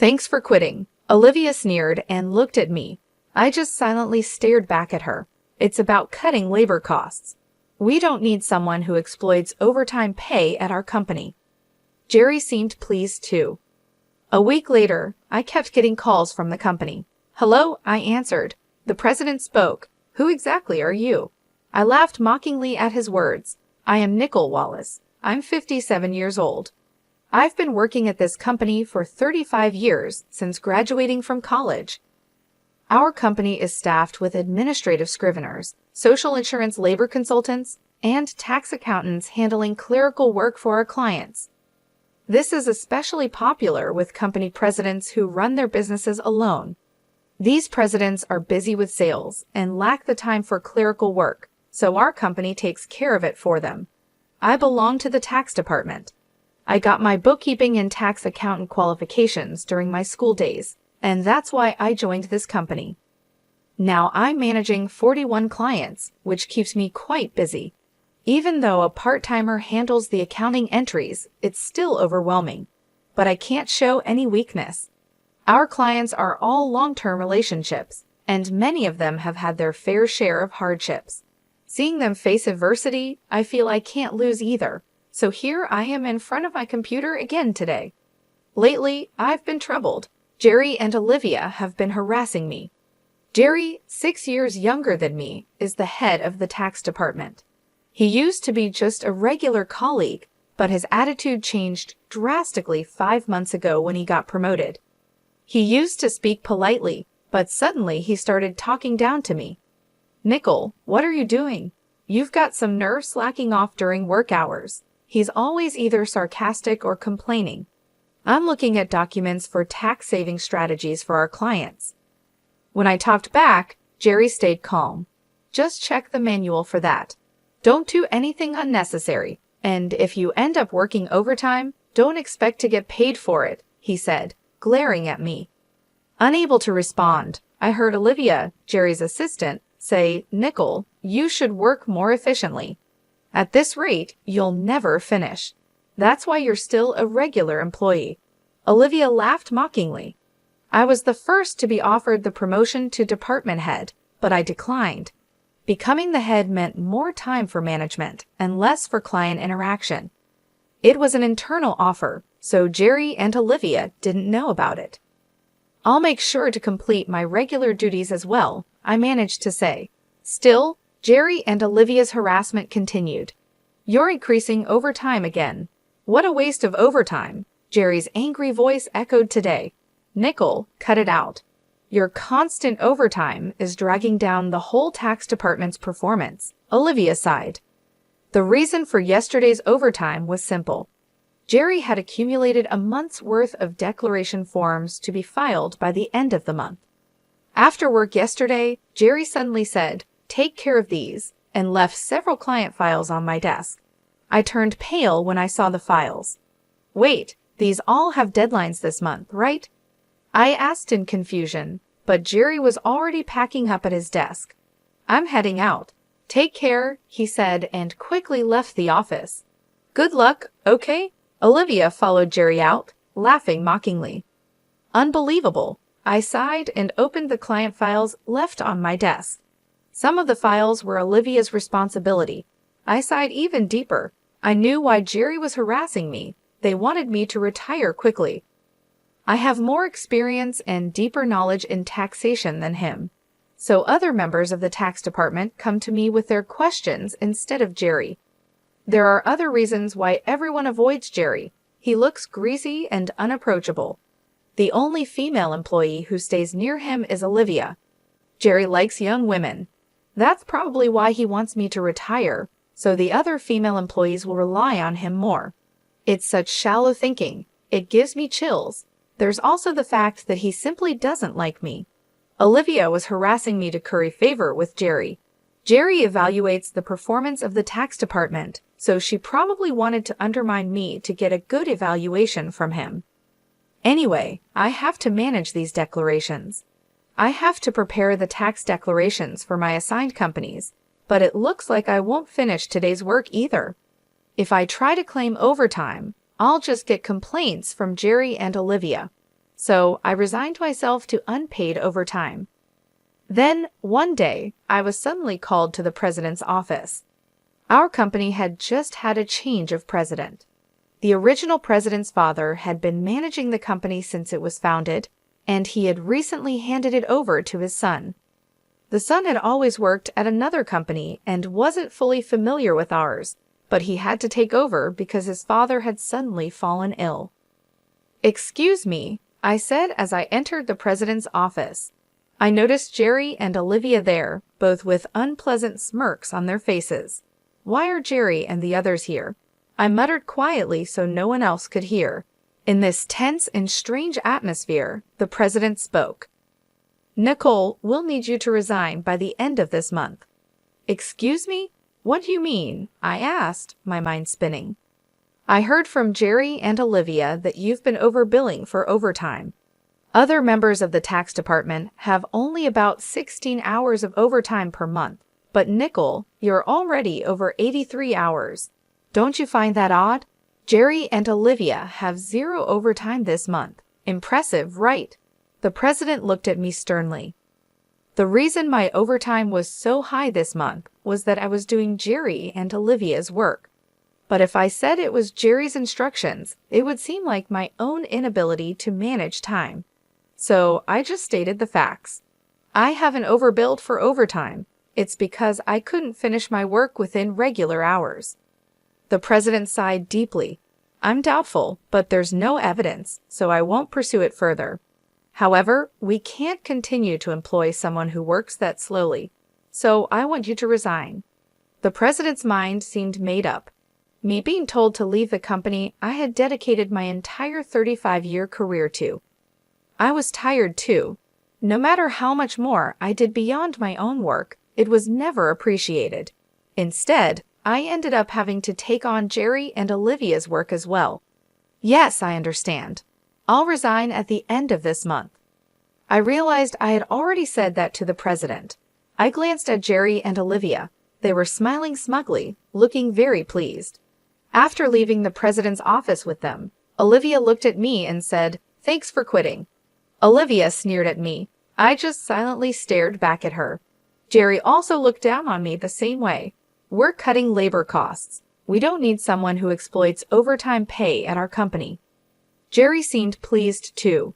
Thanks for quitting. Olivia sneered and looked at me. I just silently stared back at her. It's about cutting labor costs. We don't need someone who exploits overtime pay at our company. Jerry seemed pleased too. A week later, I kept getting calls from the company. Hello, I answered. The president spoke. Who exactly are you? I laughed mockingly at his words. I am Nicole Wallace. I'm 57 years old. I've been working at this company for 35 years since graduating from college. Our company is staffed with administrative scriveners, social insurance labor consultants, and tax accountants handling clerical work for our clients. This is especially popular with company presidents who run their businesses alone. These presidents are busy with sales and lack the time for clerical work, so our company takes care of it for them. I belong to the tax department. I got my bookkeeping and tax accountant qualifications during my school days, and that's why I joined this company. Now I'm managing 41 clients, which keeps me quite busy. Even though a part-timer handles the accounting entries, it's still overwhelming. But I can't show any weakness. Our clients are all long-term relationships, and many of them have had their fair share of hardships. Seeing them face adversity, I feel I can't lose either. So here I am in front of my computer again today. Lately, I've been troubled. Jerry and Olivia have been harassing me. Jerry, 6 years younger than me, is the head of the tax department. He used to be just a regular colleague, but his attitude changed drastically 5 months ago when he got promoted. He used to speak politely, but suddenly he started talking down to me. Nicole, what are you doing? You've got some nerve slacking off during work hours. He's always either sarcastic or complaining. I'm looking at documents for tax-saving strategies for our clients. When I talked back, Jerry stayed calm. Just check the manual for that. Don't do anything unnecessary, and if you end up working overtime, don't expect to get paid for it, he said, glaring at me. Unable to respond, I heard Olivia, Jerry's assistant, say, Nicole, you should work more efficiently. At this rate, you'll never finish. That's why you're still a regular employee. Olivia laughed mockingly. I was the first to be offered the promotion to department head, but I declined. Becoming the head meant more time for management and less for client interaction. It was an internal offer, so Jerry and Olivia didn't know about it. I'll make sure to complete my regular duties as well, I managed to say. Still, Jerry and Olivia's harassment continued. You're increasing overtime again. What a waste of overtime, Jerry's angry voice echoed today. Nicole, cut it out. Your constant overtime is dragging down the whole tax department's performance, Olivia sighed. The reason for yesterday's overtime was simple. Jerry had accumulated a month's worth of declaration forms to be filed by the end of the month. After work yesterday, Jerry suddenly said, "Take care of these," and left several client files on my desk. I turned pale when I saw the files. Wait, these all have deadlines this month, right? I asked in confusion, but Jerry was already packing up at his desk. I'm heading out. Take care, he said, and quickly left the office. Good luck, okay? Olivia followed Jerry out, laughing mockingly. Unbelievable. I sighed and opened the client files left on my desk. Some of the files were Olivia's responsibility. I sighed even deeper. I knew why Jerry was harassing me. They wanted me to retire quickly. I have more experience and deeper knowledge in taxation than him. So other members of the tax department come to me with their questions instead of Jerry. There are other reasons why everyone avoids Jerry. He looks greasy and unapproachable. The only female employee who stays near him is Olivia. Jerry likes young women. That's probably why he wants me to retire, so the other female employees will rely on him more. It's such shallow thinking. It gives me chills. There's also the fact that he simply doesn't like me. Olivia was harassing me to curry favor with Jerry. Jerry evaluates the performance of the tax department, so she probably wanted to undermine me to get a good evaluation from him. Anyway, I have to manage these declarations. I have to prepare the tax declarations for my assigned companies, but it looks like I won't finish today's work either. If I try to claim overtime, I'll just get complaints from Jerry and Olivia. So I resigned myself to unpaid overtime. Then, one day, I was suddenly called to the president's office. Our company had just had a change of president. The original president's father had been managing the company since it was founded, and he had recently handed it over to his son. The son had always worked at another company and wasn't fully familiar with ours, but he had to take over because his father had suddenly fallen ill. "Excuse me," I said as I entered the president's office. I noticed Jerry and Olivia there, both with unpleasant smirks on their faces. "Why are Jerry and the others here?" I muttered quietly so no one else could hear. In this tense and strange atmosphere, the president spoke. "Nicole, we'll need you to resign by the end of this month." "Excuse me? What do you mean?" I asked, my mind spinning. "I heard from Jerry and Olivia that you've been overbilling for overtime. Other members of the tax department have only about 16 hours of overtime per month, but Nicole, you're already over 83 hours. Don't you find that odd? Jerry and Olivia have 0 overtime this month. Impressive, right?" The president looked at me sternly. The reason my overtime was so high this month was that I was doing Jerry and Olivia's work. But if I said it was Jerry's instructions, it would seem like my own inability to manage time. So I just stated the facts. I haven't overbilled for overtime. It's because I couldn't finish my work within regular hours. The president sighed deeply. "I'm doubtful, but there's no evidence, so I won't pursue it further. However, we can't continue to employ someone who works that slowly, so I want you to resign." The president's mind seemed made up. Me being told to leave the company I had dedicated my entire 35-year career to. I was tired too. No matter how much more I did beyond my own work, it was never appreciated. Instead, I ended up having to take on Jerry and Olivia's work as well. "Yes, I understand. I'll resign at the end of this month." I realized I had already said that to the president. I glanced at Jerry and Olivia. They were smiling smugly, looking very pleased. After leaving the president's office with them, Olivia looked at me and said, "Thanks for quitting." Olivia sneered at me. I just silently stared back at her. Jerry also looked down on me the same way. "We're cutting labor costs. We don't need someone who exploits overtime pay at our company." Jerry seemed pleased too.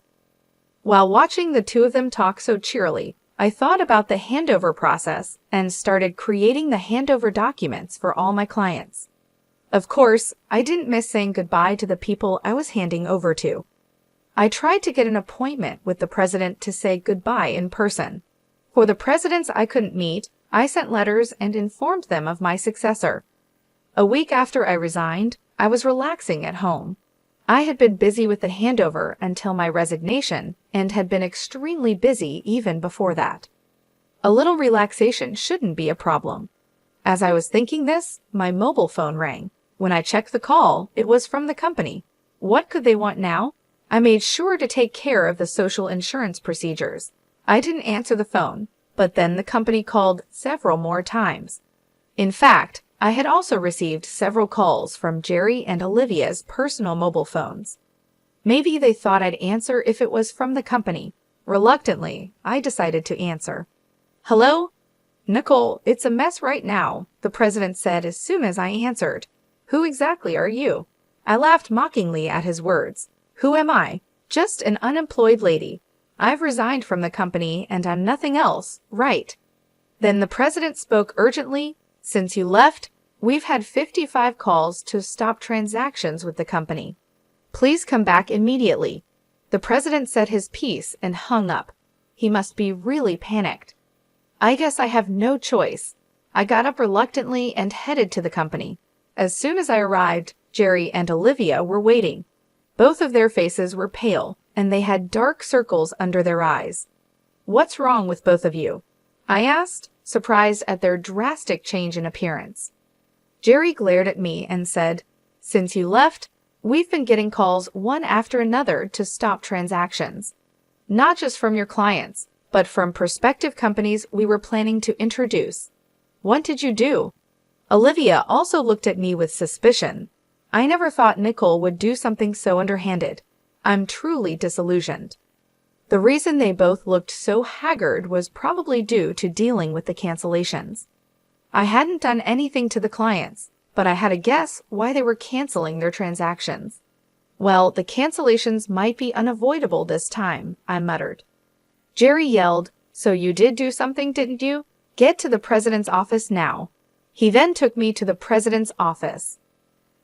While watching the two of them talk so cheerily, I thought about the handover process and started creating the handover documents for all my clients. Of course, I didn't miss saying goodbye to the people I was handing over to. I tried to get an appointment with the president to say goodbye in person. For the presidents I couldn't meet, I sent letters and informed them of my successor. A week after I resigned, I was relaxing at home. I had been busy with the handover until my resignation and had been extremely busy even before that. A little relaxation shouldn't be a problem. As I was thinking this, my mobile phone rang. When I checked the call, it was from the company. What could they want now? I made sure to take care of the social insurance procedures. I didn't answer the phone, but then the company called several more times. In fact, I had also received several calls from Jerry and Olivia's personal mobile phones. Maybe they thought I'd answer if it was from the company. Reluctantly, I decided to answer. "Hello? Nicole, it's a mess right now," the president said as soon as I answered. "Who exactly are you?" I laughed mockingly at his words. "Who am I? Just an unemployed lady. I've resigned from the company and I'm nothing else, right?" Then the president spoke urgently. "Since you left, we've had 55 calls to stop transactions with the company. Please come back immediately." The president said his piece and hung up. He must be really panicked. I guess I have no choice. I got up reluctantly and headed to the company. As soon as I arrived, Jerry and Olivia were waiting. Both of their faces were pale, and they had dark circles under their eyes. "What's wrong with both of you?" I asked, surprised at their drastic change in appearance. Jerry glared at me and said, "Since you left, we've been getting calls one after another to stop transactions. Not just from your clients, but from prospective companies we were planning to introduce. What did you do?" Olivia also looked at me with suspicion. I never thought Nicole would do something so underhanded. I'm truly disillusioned." The reason they both looked so haggard was probably due to dealing with the cancellations. I hadn't done anything to the clients, but I had a guess why they were canceling their transactions. "Well, the cancellations might be unavoidable this time," I muttered. Jerry yelled, "So you did do something, didn't you? Get to the president's office now." He then took me to the president's office.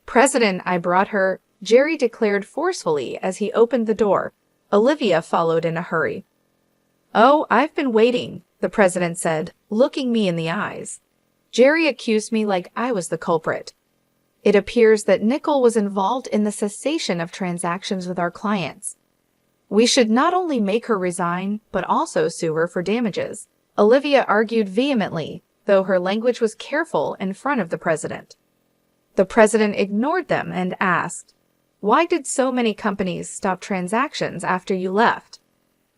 "President, I brought her," Jerry declared forcefully as he opened the door. Olivia followed in a hurry. "Oh, I've been waiting," the president said, looking me in the eyes. Jerry accused me like I was the culprit. "It appears that Nicole was involved in the cessation of transactions with our clients. We should not only make her resign, but also sue her for damages," Olivia argued vehemently, though her language was careful in front of the president. The president ignored them and asked, "Why did so many companies stop transactions after you left?"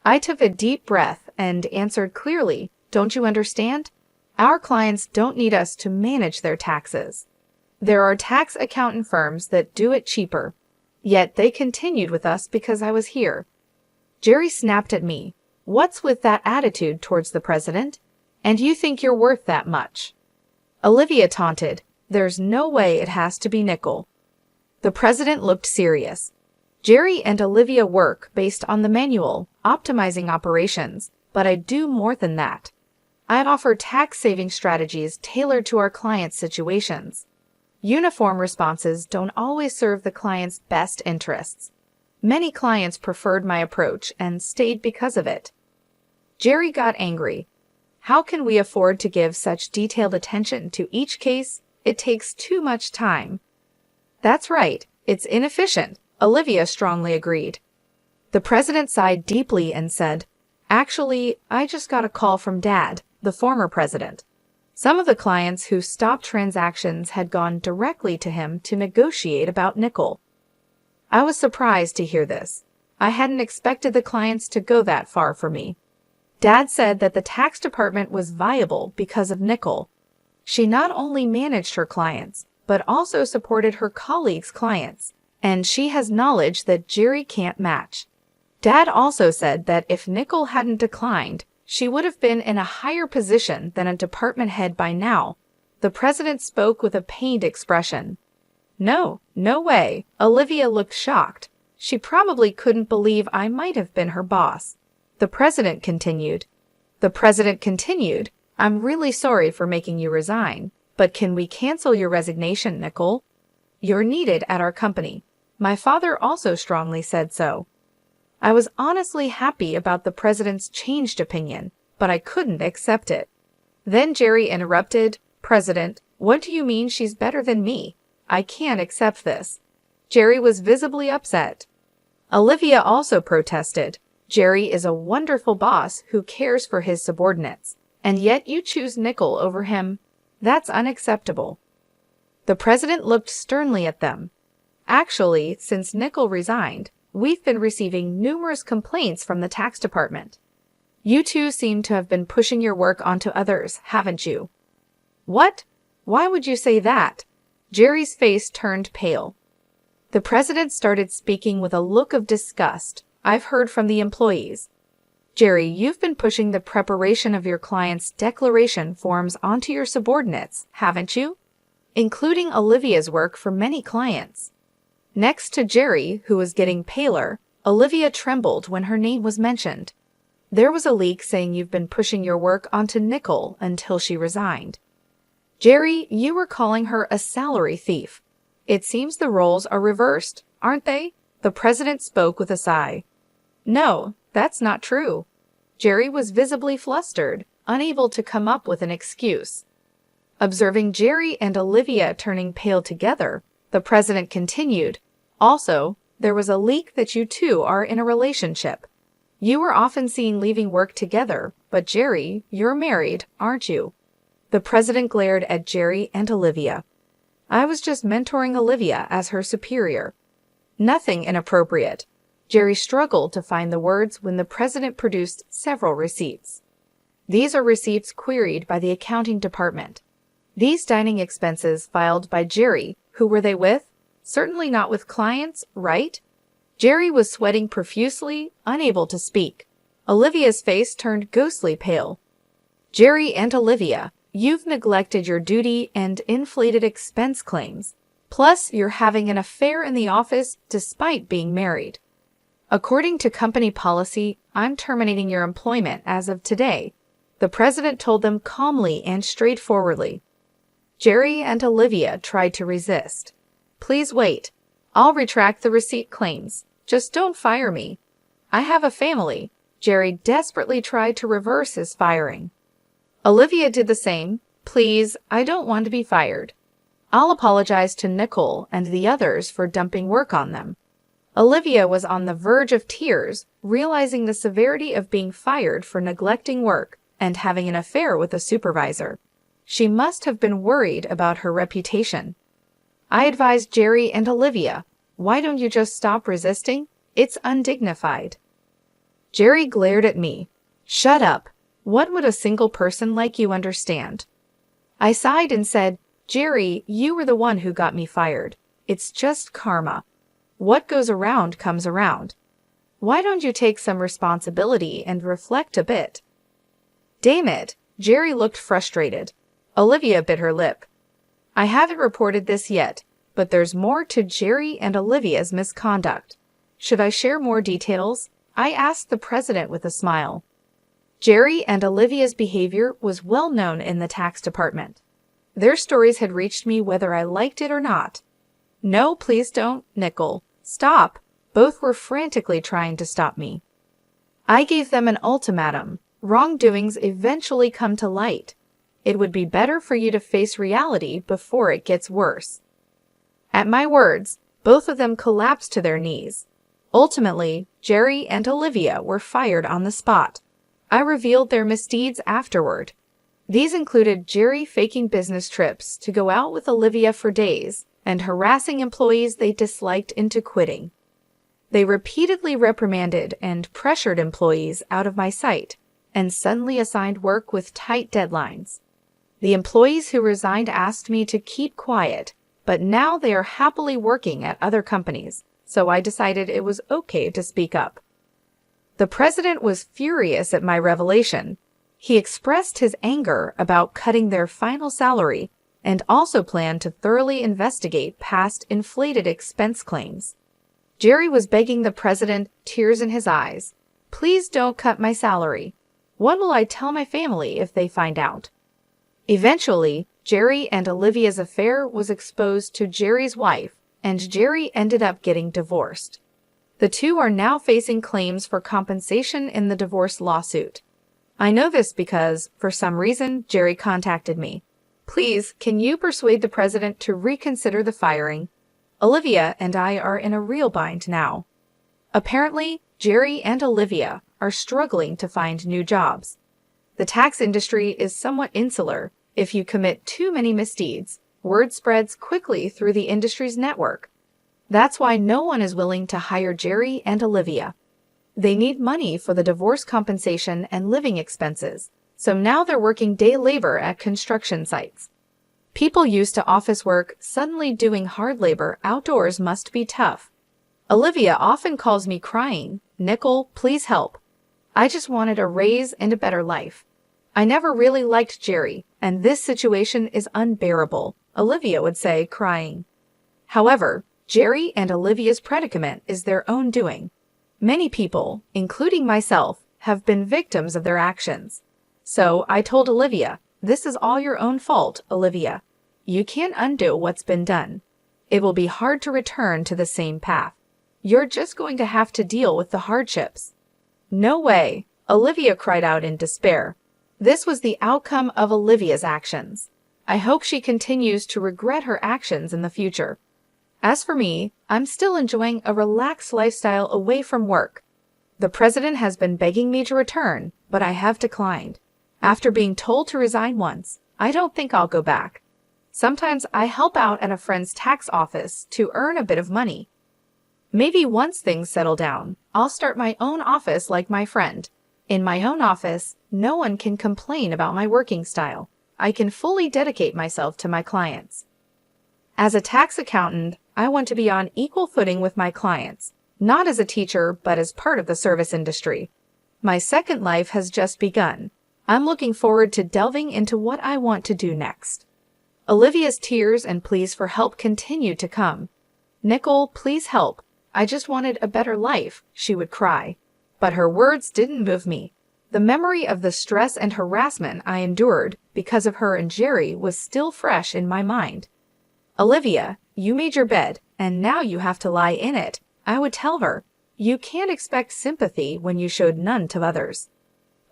I took a deep breath and answered clearly, "Don't you understand? Our clients don't need us to manage their taxes. There are tax accountant firms that do it cheaper. Yet they continued with us because I was here." Jerry snapped at me. "What's with that attitude towards the president? And you think you're worth that much?" Olivia taunted, "There's no way it has to be Nicole." The president looked serious. "Jerry and Olivia work based on the manual, optimizing operations, but I do more than that. I offer tax-saving strategies tailored to our clients' situations. Uniform responses don't always serve the client's best interests. Many clients preferred my approach and stayed because of it." Jerry got angry. "How can we afford to give such detailed attention to each case? It takes too much time." "That's right. It's inefficient," Olivia strongly agreed. The president sighed deeply and said, "Actually, I just got a call from Dad, the former president. Some of the clients who stopped transactions had gone directly to him to negotiate about Nicole." I was surprised to hear this. I hadn't expected the clients to go that far for me. Dad said that the tax department was viable because of Nicole. She not only managed her clients, but also supported her colleagues' clients, and she has knowledge that Jerry can't match. Dad also said that if Nicole hadn't declined, she would have been in a higher position than a department head by now. The president spoke with a pained expression. "No way." Olivia looked shocked. She probably couldn't believe I might have been her boss. The president continued, "I'm really sorry for making you resign, but can we cancel your resignation, Nicole? You're needed at our company. My father also strongly said so." I was honestly happy about the president's changed opinion, but I couldn't accept it. Then Jerry interrupted, "President, what do you mean she's better than me? I can't accept this." Jerry was visibly upset. Olivia also protested. "Jerry is a wonderful boss who cares for his subordinates, and yet you choose Nicole over him. That's unacceptable." The president looked sternly at them. "Actually, since Nicole resigned, we've been receiving numerous complaints from the tax department. You two seem to have been pushing your work onto others, haven't you?" "What? Why would you say that?" Jerry's face turned pale. The president started speaking with a look of disgust. "I've heard from the employees. Jerry, you've been pushing the preparation of your clients' declaration forms onto your subordinates, haven't you? Including Olivia's work for many clients." Next to Jerry, who was getting paler, Olivia trembled when her name was mentioned. "There was a leak saying you've been pushing your work onto Nicole until she resigned. Jerry, you were calling her a salary thief. It seems the roles are reversed, aren't they?" The president spoke with a sigh. "No, that's not true." Jerry was visibly flustered, unable to come up with an excuse. Observing Jerry and Olivia turning pale together, the president continued, "Also, there was a leak that you two are in a relationship. You were often seen leaving work together, but Jerry, you're married, aren't you?" The president glared at Jerry and Olivia. "I was just mentoring Olivia as her superior." "Nothing inappropriate." Jerry struggled to find the words when the president produced several receipts. "These are receipts queried by the accounting department. These dining expenses filed by Jerry, who were they with? Certainly not with clients, right?" Jerry was sweating profusely, unable to speak. Olivia's face turned ghostly pale. Jerry and Olivia, you've neglected your duty and inflated expense claims. Plus, you're having an affair in the office despite being married. According to company policy, I'm terminating your employment as of today, the president told them calmly and straightforwardly. Jerry and Olivia tried to resist. Please wait. I'll retract the receipt claims. Just don't fire me. I have a family. Jerry desperately tried to reverse his firing. Olivia did the same. Please, I don't want to be fired. I'll apologize to Nicole and the others for dumping work on them. Olivia was on the verge of tears, realizing the severity of being fired for neglecting work and having an affair with a supervisor. She must have been worried about her reputation. I advised Jerry and Olivia, why don't you just stop resisting? It's undignified. Jerry glared at me. Shut up. What would a single person like you understand? I sighed and said, Jerry, you were the one who got me fired. It's just karma. What goes around comes around. Why don't you take some responsibility and reflect a bit? Damn it, Jerry looked frustrated. Olivia bit her lip. I haven't reported this yet, but there's more to Jerry and Olivia's misconduct. Should I share more details? I asked the president with a smile. Jerry and Olivia's behavior was well known in the tax department. Their stories had reached me whether I liked it or not. No, please don't, Nicole. Stop. Both were frantically trying to stop me. I gave them an ultimatum. Wrongdoings eventually come to light. It would be better for you to face reality before it gets worse. At my words, both of them collapsed to their knees. Ultimately, Jerry and Olivia were fired on the spot. I revealed their misdeeds afterward. These included Jerry faking business trips to go out with Olivia for days and harassing employees they disliked into quitting. They repeatedly reprimanded and pressured employees out of my sight and suddenly assigned work with tight deadlines. The employees who resigned asked me to keep quiet, but now they are happily working at other companies, so I decided it was okay to speak up. The president was furious at my revelation. He expressed his anger about cutting their final salary and also planned to thoroughly investigate past inflated expense claims. Jerry was begging the president, tears in his eyes, please don't cut my salary. What will I tell my family if they find out? Eventually, Jerry and Olivia's affair was exposed to Jerry's wife, and Jerry ended up getting divorced. The two are now facing claims for compensation in the divorce lawsuit. I know this because, for some reason, Jerry contacted me. Please, can you persuade the president to reconsider the firing? Olivia and I are in a real bind now. Apparently, Jerry and Olivia are struggling to find new jobs. The tax industry is somewhat insular. If you commit too many misdeeds, word spreads quickly through the industry's network. That's why no one is willing to hire Jerry and Olivia. They need money for the divorce compensation and living expenses, so now they're working day labor at construction sites. People used to office work suddenly doing hard labor outdoors must be tough. Olivia often calls me crying, Nicole, please help. I just wanted a raise and a better life. I never really liked Jerry, and this situation is unbearable, Olivia would say, crying. However, Jerry and Olivia's predicament is their own doing. Many people, including myself, have been victims of their actions. So I told Olivia, this is all your own fault, Olivia. You can't undo what's been done. It will be hard to return to the same path. You're just going to have to deal with the hardships. No way, Olivia cried out in despair. This was the outcome of Olivia's actions. I hope she continues to regret her actions in the future. As for me, I'm still enjoying a relaxed lifestyle away from work. The president has been begging me to return, but I have declined. After being told to resign once, I don't think I'll go back. Sometimes I help out at a friend's tax office to earn a bit of money. Maybe once things settle down, I'll start my own office like my friend. In my own office, no one can complain about my working style. I can fully dedicate myself to my clients. As a tax accountant, I want to be on equal footing with my clients. not as a teacher, but as part of the service industry. My second life has just begun. I'm looking forward to delving into what I want to do next. Olivia's tears and pleas for help continued to come. "Nicole, please help. I just wanted a better life," she would cry. But her words didn't move me. The memory of the stress and harassment I endured because of her and Jerry was still fresh in my mind. "Olivia, you made your bed, and now you have to lie in it," I would tell her. "You can't expect sympathy when you showed none to others."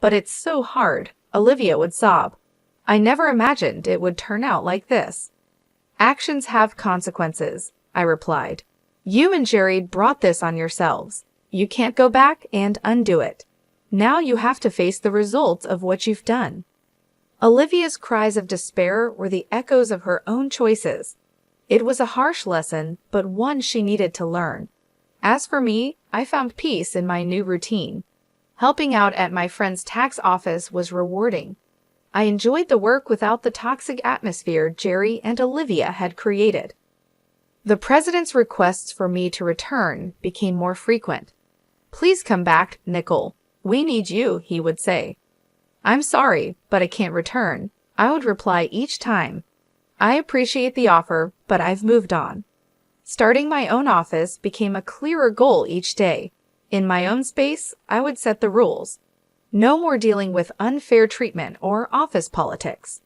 "But it's so hard," Olivia would sob. "I never imagined it would turn out like this." "Actions have consequences," I replied. "You and Jerry brought this on yourselves. You can't go back and undo it. Now you have to face the results of what you've done." Olivia's cries of despair were the echoes of her own choices. It was a harsh lesson, but one she needed to learn. As for me, I found peace in my new routine. Helping out at my friend's tax office was rewarding. I enjoyed the work without the toxic atmosphere Jerry and Olivia had created. The president's requests for me to return became more frequent. "Please come back, Nicole. We need you," he would say. "I'm sorry, but I can't return," I would reply each time. "I appreciate the offer, but I've moved on." Starting my own office became a clearer goal each day. In my own space, I would set the rules. No more dealing with unfair treatment or office politics.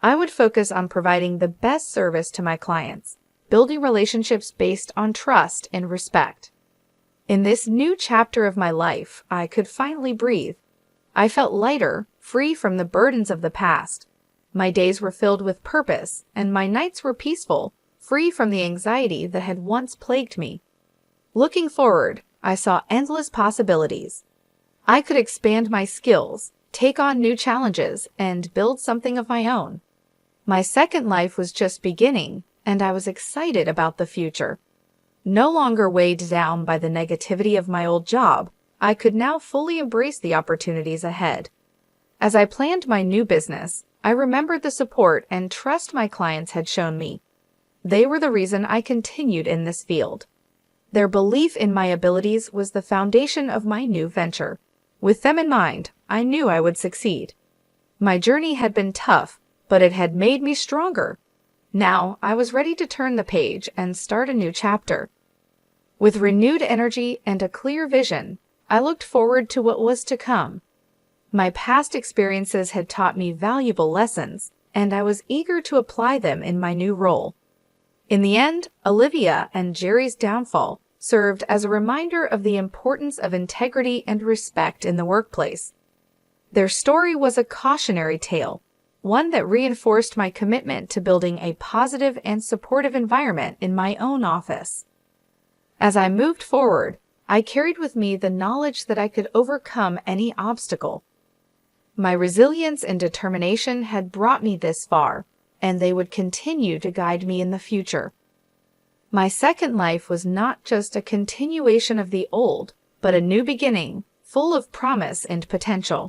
I would focus on providing the best service to my clients, building relationships based on trust and respect. In this new chapter of my life, I could finally breathe. I felt lighter, free from the burdens of the past. My days were filled with purpose, and my nights were peaceful, free from the anxiety that had once plagued me. Looking forward, I saw endless possibilities. I could expand my skills, take on new challenges, and build something of my own. My second life was just beginning, and I was excited about the future. No longer weighed down by the negativity of my old job, I could now fully embrace the opportunities ahead. As I planned my new business, I remembered the support and trust my clients had shown me. They were the reason I continued in this field. Their belief in my abilities was the foundation of my new venture. With them in mind, I knew I would succeed. My journey had been tough, but it had made me stronger. Now, I was ready to turn the page and start a new chapter. With renewed energy and a clear vision, I looked forward to what was to come. My past experiences had taught me valuable lessons, and I was eager to apply them in my new role. In the end, Olivia and Jerry's downfall served as a reminder of the importance of integrity and respect in the workplace. Their story was a cautionary tale, one that reinforced my commitment to building a positive and supportive environment in my own office. As I moved forward, I carried with me the knowledge that I could overcome any obstacle. My resilience and determination had brought me this far, and they would continue to guide me in the future. My second life was not just a continuation of the old, but a new beginning, full of promise and potential.